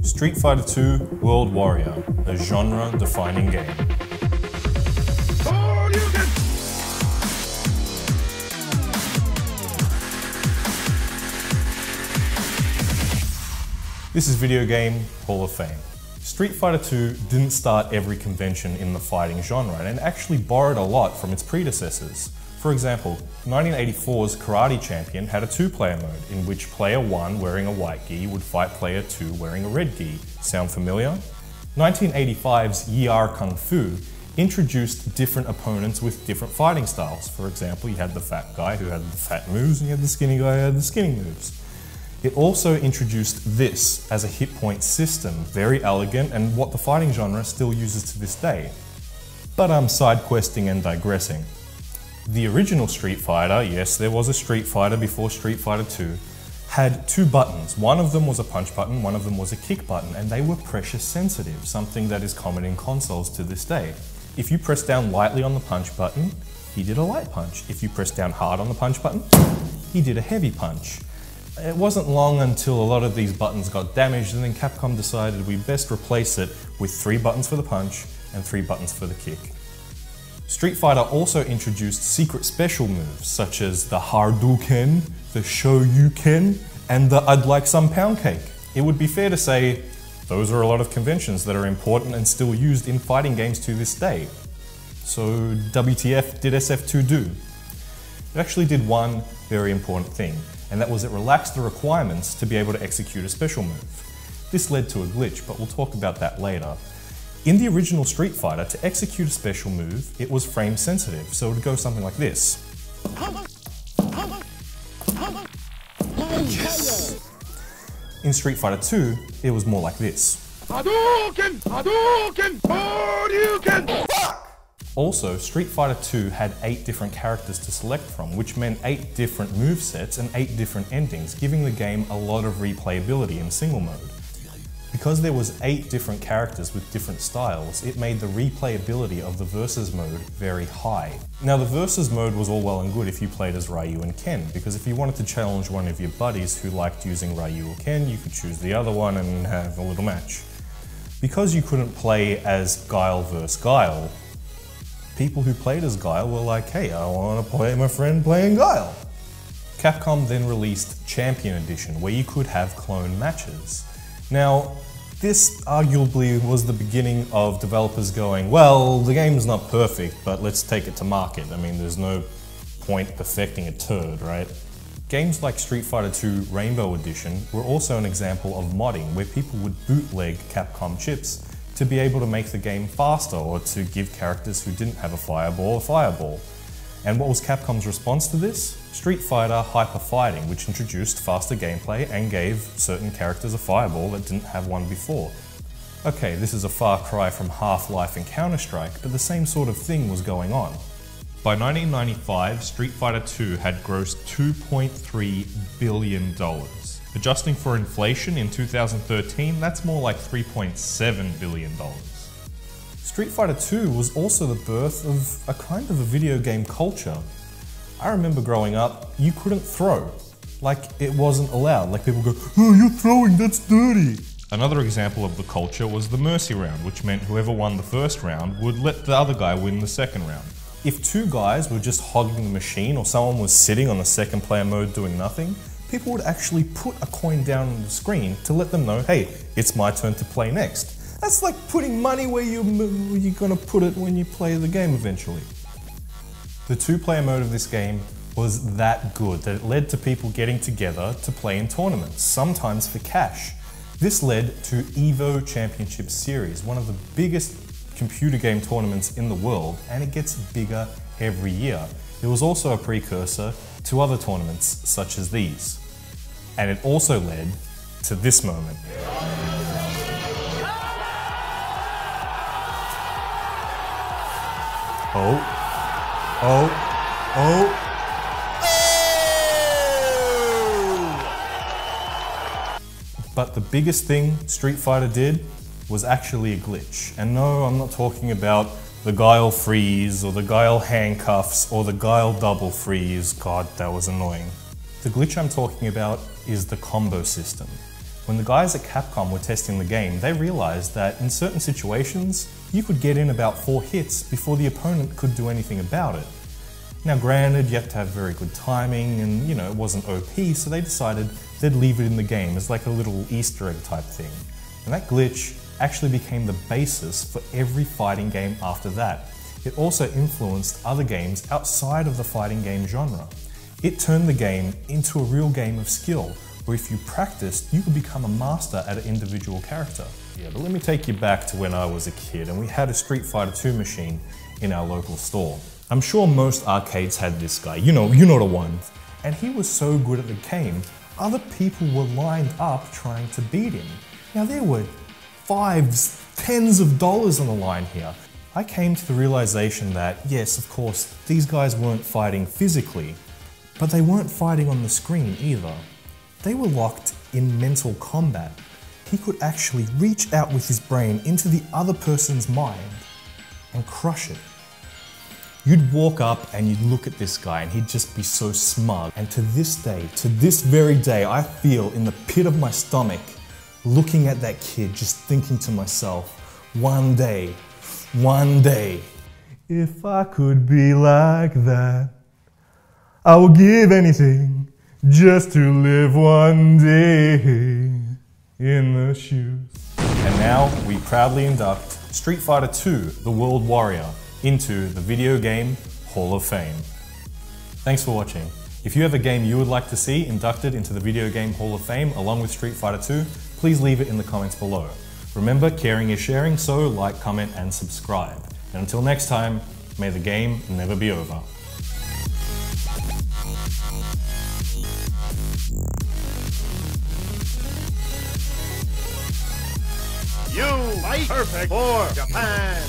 Street Fighter II World Warrior, a genre-defining game. This is Video Game Hall of Fame. Street Fighter II didn't start every convention in the fighting genre and actually borrowed a lot from its predecessors. For example, 1984's Karate Champion had a two-player mode in which player 1 wearing a white gi would fight player 2 wearing a red gi. Sound familiar? 1985's YR Kung Fu introduced different opponents with different fighting styles. For example, you had the fat guy who had the fat moves and you had the skinny guy who had the skinny moves. It also introduced this as a hit point system, very elegant and what the fighting genre still uses to this day. But I'm side questing and digressing. The original Street Fighter, yes, there was a Street Fighter before Street Fighter II, had two buttons. One of them was a punch button, one of them was a kick button, and they were pressure sensitive, something that is common in consoles to this day. If you press down lightly on the punch button, he did a light punch. If you press down hard on the punch button, he did a heavy punch. It wasn't long until a lot of these buttons got damaged and then Capcom decided we best replace it with 3 buttons for the punch and 3 buttons for the kick. Street Fighter also introduced secret special moves such as the Hadouken, the Shoryuken, and the I'd like some pound cake. It would be fair to say those are a lot of conventions that are important and still used in fighting games to this day. So WTF did SF2 do? It actually did one very important thing, and that was it relaxed the requirements to be able to execute a special move. This led to a glitch, but we'll talk about that later. In the original Street Fighter, to execute a special move, it was frame sensitive, so it would go something like this. Yes. In Street Fighter II, it was more like this. Hadouken! Hadouken! Hadouken! Also, Street Fighter II had 8 different characters to select from, which meant 8 different movesets and 8 different endings, giving the game a lot of replayability in single mode. Because there was 8 different characters with different styles, it made the replayability of the versus mode very high. Now the versus mode was all well and good if you played as Ryu and Ken, because if you wanted to challenge one of your buddies who liked using Ryu or Ken, you could choose the other one and have a little match. Because you couldn't play as Guile vs Guile, people who played as Guile were like, hey, I want to play my friend playing Guile. Capcom then released Champion Edition, where you could have clone matches. Now, this arguably was the beginning of developers going, well, the game's not perfect, but let's take it to market. I mean, there's no point perfecting a turd, right? Games like Street Fighter II Rainbow Edition were also an example of modding, where people would bootleg Capcom chips to be able to make the game faster or to give characters who didn't have a fireball. And what was Capcom's response to this? Street Fighter Hyper Fighting, which introduced faster gameplay and gave certain characters a fireball that didn't have one before. Okay, this is a far cry from Half-Life and Counter-Strike, but the same sort of thing was going on. By 1995, Street Fighter II had grossed $2.3 billion. Adjusting for inflation in 2013, that's more like $3.7 billion. Street Fighter II was also the birth of a kind of a video game culture. I remember growing up, you couldn't throw. Like, it wasn't allowed. Like, people go, oh, you're throwing, that's dirty. Another example of the culture was the Mercy round, which meant whoever won the first round would let the other guy win the second round. If 2 guys were just hogging the machine or someone was sitting on the second player mode doing nothing, people would actually put a coin down on the screen to let them know, hey, it's my turn to play next. That's like putting money where you're gonna put it when you play the game eventually. The 2-player mode of this game was that good that it led to people getting together to play in tournaments, sometimes for cash. This led to EVO Championship Series, one of the biggest computer game tournaments in the world, and it gets bigger every year. It was also a precursor to other tournaments such as these. And it also led to this moment. But the biggest thing Street Fighter did was actually a glitch. And no, I'm not talking about the Guile freeze or the Guile handcuffs or the Guile double freeze. God, that was annoying. The glitch I'm talking about is the combo system. When the guys at Capcom were testing the game, they realized that in certain situations, you could get in about 4 hits before the opponent could do anything about it. Now granted, you have to have very good timing and it wasn't OP, so they decided they'd leave it in the game as like a little Easter egg type thing. And that glitch actually became the basis for every fighting game after that. It also influenced other games outside of the fighting game genre. It turned the game into a real game of skill, where if you practiced, you could become a master at an individual character. Yeah, but let me take you back to when I was a kid and we had a Street Fighter 2 machine in our local store. I'm sure most arcades had this guy, you know the one. And he was so good at the game, other people were lined up trying to beat him. Now there were $5s, $10s of dollars on the line here. I came to the realization that, yes, of course, these guys weren't fighting physically, but they weren't fighting on the screen either. They were locked in mental combat. He could actually reach out with his brain into the other person's mind and crush it. You'd walk up and you'd look at this guy and he'd just be so smug. And to this day, to this very day, I feel in the pit of my stomach, looking at that kid, just thinking to myself, one day, if I could be like that, I would give anything just to live one day in the shoes. And now we proudly induct Street Fighter 2, The World Warrior, into the Video Game Hall of Fame. Thanks for watching. If you have a game you would like to see inducted into the Video Game Hall of Fame along with Street Fighter 2, please leave it in the comments below. Remember, caring is sharing, so like, comment and subscribe. And until next time, may the game never be over. You fight perfect for Japan!